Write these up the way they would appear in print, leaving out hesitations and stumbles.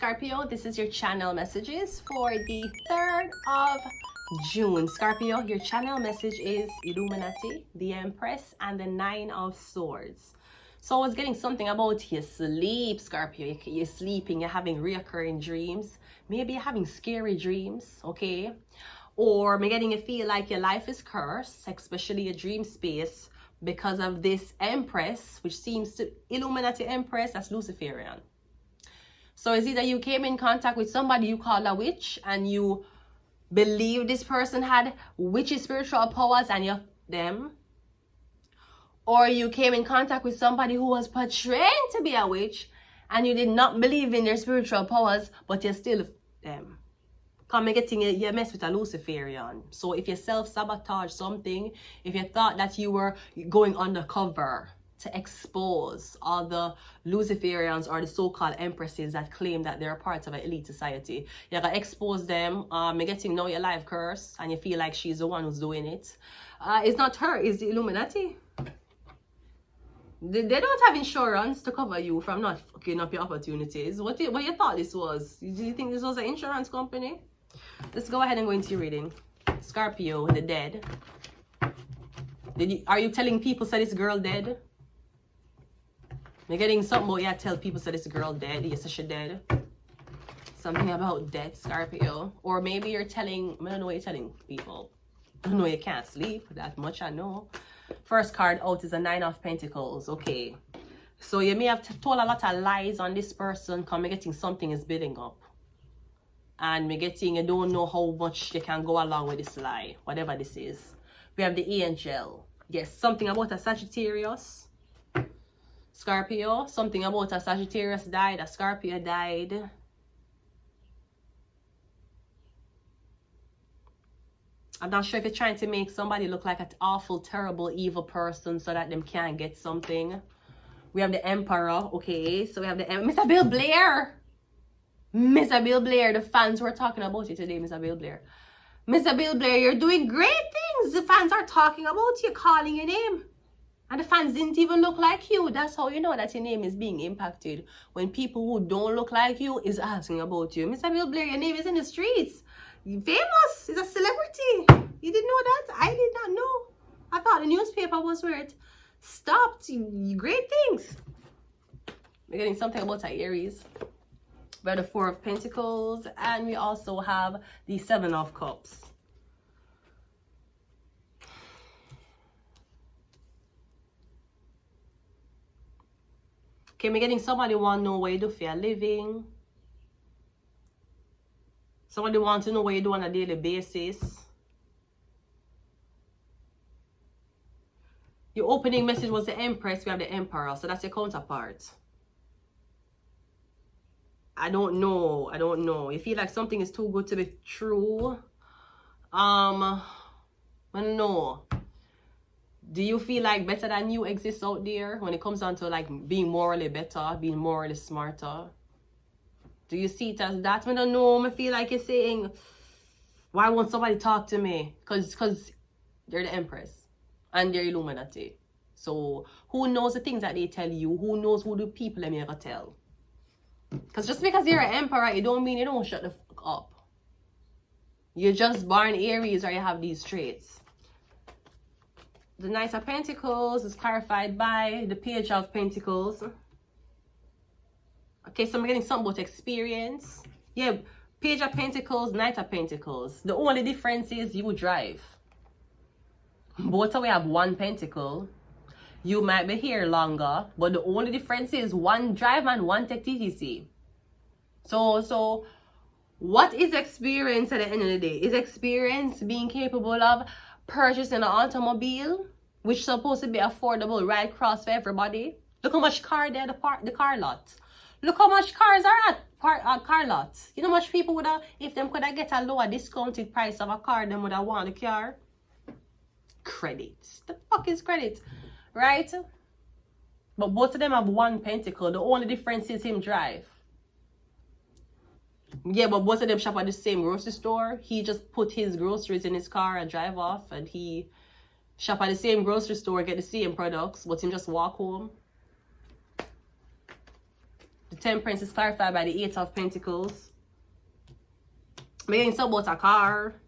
Scorpio, this is your channel messages for the 3rd of June. Scorpio, your channel message is Illuminati, the Empress, and the 9 of Swords. So I was getting something about your sleep, Scorpio. You're sleeping, you're having reoccurring dreams. Maybe you're having scary dreams, okay? Or I'm getting a feel like your life is cursed, especially your dream space, because of this Empress, which seems to Illuminati Empress, that's Luciferian. So it's either you came in contact with somebody you call a witch and you believe this person had witchy spiritual powers and you them, or you came in contact with somebody who was portraying to be a witch and you did not believe in their spiritual powers, but you're still them. Come getting you mess with a Luciferian. So if you self-sabotage something, if you thought that you were going undercover to expose all the Luciferians or the so-called empresses that claim that they're part of an elite society, you're gonna expose them. You're getting know your life curse and you feel like she's the one who's doing it. It's not her, it's the Illuminati. They don't have insurance to cover you from not fucking up your opportunities. What you thought this was? Do you think this was an insurance company? Let's go ahead and go into your reading. Scorpio, the dead. Are you telling people that this girl dead? You're getting something about, yeah, tell people that this girl dead. Yes, she dead. Something about death, Scorpio. Or maybe you're telling, I don't know what you're telling people. I know you can't sleep, that much I know. First card out is a 9 of Pentacles. Okay. So you may have told a lot of lies on this person. Come, you're getting something is building up. And we're getting, you don't know how much you can go along with this lie. Whatever this is. We have the angel. Yes, something about a Sagittarius. Scorpio, something about a Sagittarius died, a Scorpio died. I'm not sure if you're trying to make somebody look like an awful, terrible, evil person so that them can't get something. We have the Emperor, okay. So we have the Mr. Bill Blair. Mr. Bill Blair, the fans were talking about you today, Mr. Bill Blair. Mr. Bill Blair, you're doing great things. The fans are talking about you, calling your name. And the fans didn't even look like you. That's how you know that your name is being impacted. When people who don't look like you is asking about you. Mr. Bill Blair, your name is in the streets. You're famous. He's a celebrity. You didn't know that? I did not know. I thought the newspaper was where it stopped. Great things. We're getting something about our Aries. We have the 4 of Pentacles. And we also have the 7 of Cups. Okay, we're getting somebody want to know what you do for your living. Somebody want to know what you do on a daily basis. Your opening message was the Empress. We have the Emperor. So that's your counterpart. I don't know. I don't know. You feel like something is too good to be true. I don't know. Do you feel like better than you exists out there when it comes down to like being morally better, being morally smarter? Do you see it as that? I don't know. I feel like you're saying, why won't somebody talk to me? Because you're the Empress and they're Illuminati. So who knows the things that they tell you? Who knows who the people they ever tell? Because just because you're an Emperor, it don't mean you don't shut the fuck up. You're just born Aries or you have these traits. The Knight of Pentacles is clarified by the Page of Pentacles. Okay, so I'm getting something about experience. Yeah, Page of Pentacles, Knight of Pentacles. The only difference is you drive. Both of we have 1 pentacle. You might be here longer, but the only difference is 1 drive and 1 take TTC. So what is experience at the end of the day? Is experience being capable of purchasing an automobile, which is supposed to be affordable right across for everybody? Look how much car there the car lot. Look how much cars are at car lot. You know how much people would have, if them could have get a lower discounted price of a car, them would have want a car. Credit. The fuck is credit? Right? But both of them have 1 pentacle. The only difference is him drive. Yeah, but both of them shop at the same grocery store. He just put his groceries in his car and drive off, and he shop at the same grocery store, get the same products, but him just walk home. The Temperance is clarified by the Eight of Pentacles. Maybe something about a car.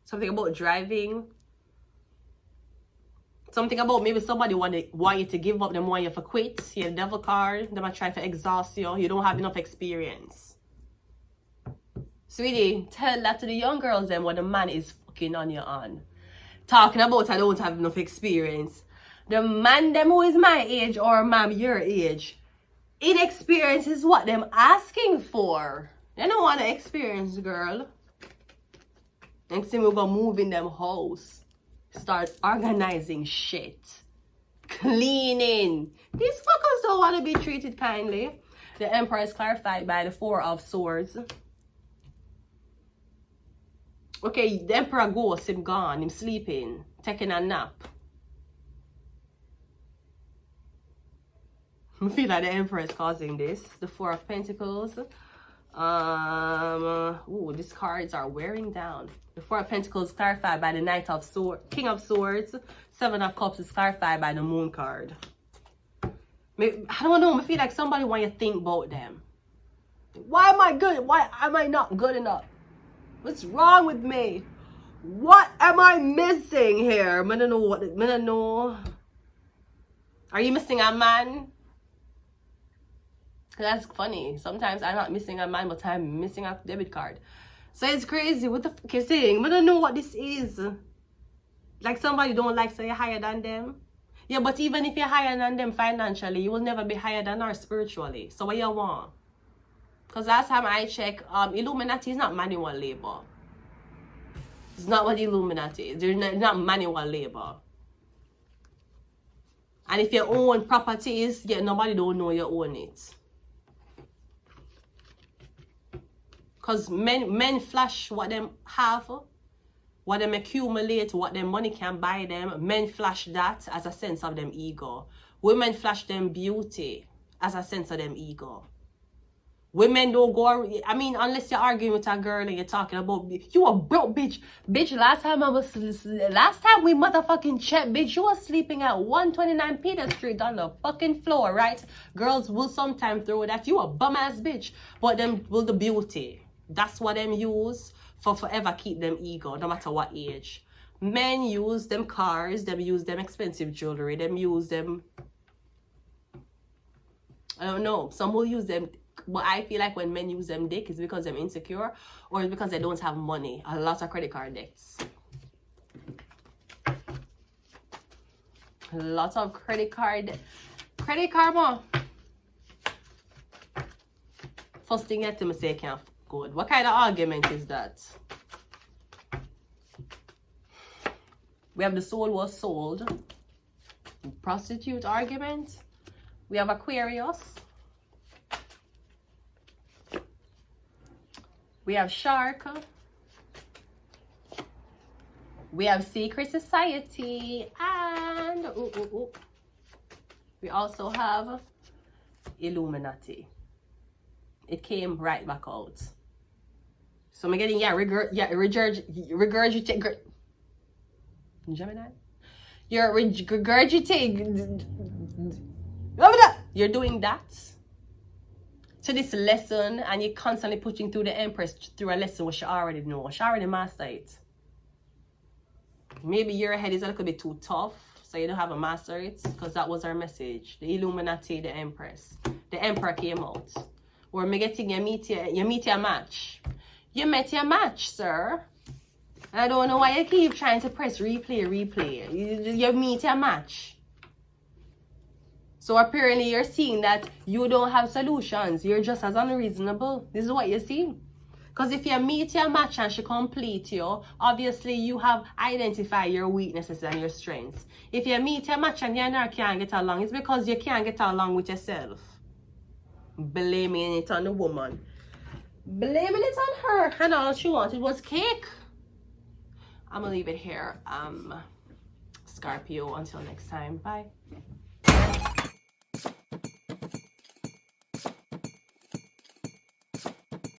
Something about driving. Something about maybe somebody want you to give up. Them want you to quit. You have devil card. Them are trying to exhaust you. You don't have enough experience. Sweetie, tell that to the young girls then when the man is fucking on you on. Talking about I don't have enough experience. The man them who is my age or ma'am your age. Inexperience is what them asking for. They don't want to experience, girl. Next thing we're gonna move in them house. Start organizing shit. Cleaning. These fuckers don't want to be treated kindly. The Emperor is clarified by the Four of Swords. Okay, the Emperor goes, him gone, him sleeping, taking a nap. I feel like the Emperor is causing this. The Four of Pentacles. These cards are wearing down. The Four of Pentacles is clarified by the Knight of Swords, King of Swords. Seven of Cups is clarified by the Moon card. I don't know. I feel like somebody want you to think about them. Why am I good? Why am I not good enough? What's wrong with me? What am I missing here? I don't know what. I don't know. Are you missing a man? That's funny. Sometimes I'm not missing a man, but I'm missing a debit card. So it's crazy. What the fuck you saying? I don't know what this is. Like somebody don't like say you're higher than them. Yeah, but even if you're higher than them financially, you will never be higher than her spiritually. So what you want? Because last time I checked, Illuminati is not manual labor. It's not what Illuminati is. They're not manual labor. And if you own properties, yeah, nobody don't know you own it. Because men flash what them have, what them accumulate, what them money can buy them. Men flash that as a sense of them ego. Women flash them beauty as a sense of them ego. Women don't go, I mean, unless you're arguing with a girl and you're talking about, you a broke bitch. Bitch, last time we motherfucking checked, bitch, you was sleeping at 129 Peter Street on the fucking floor, right? Girls will sometimes throw that. You a bum ass bitch. But them will the beauty. That's what them use for forever keep them ego, no matter what age. Men use them cars, them use them expensive jewelry, them use them, I don't know, some will use them. But I feel like when men use them dick, it's because they're insecure or it's because they don't have money. A lot of credit card debts. A lot of credit karma. First thing you have to say can't good. What kind of argument is that? We have the soul was sold. Prostitute argument. We have Aquarius. We have Shark. We have Secret Society. And we also have Illuminati. It came right back out. So I'm getting regurgitate. Gemini. You're regurgitating. You're doing that to this lesson, and you're constantly pushing through the Empress through a lesson which she already know. She already mastered it. Maybe your head is a little bit too tough, so you don't have a master it, because that was our message. The Illuminati, the Empress. The Emperor came out. Where me getting you meet your match. You met your match, sir. I don't know why you keep trying to press replay. You meet your match. So apparently you're seeing that you don't have solutions. You're just as unreasonable. This is what you see. Because if you meet your match and she complete you, obviously you have identified your weaknesses and your strengths. If you meet your match and you and her can't get along, it's because you can't get along with yourself. Blaming it on the woman. Blaming it on her. And all she wanted was cake. I'm going to leave it here. Scorpio, until next time. Bye.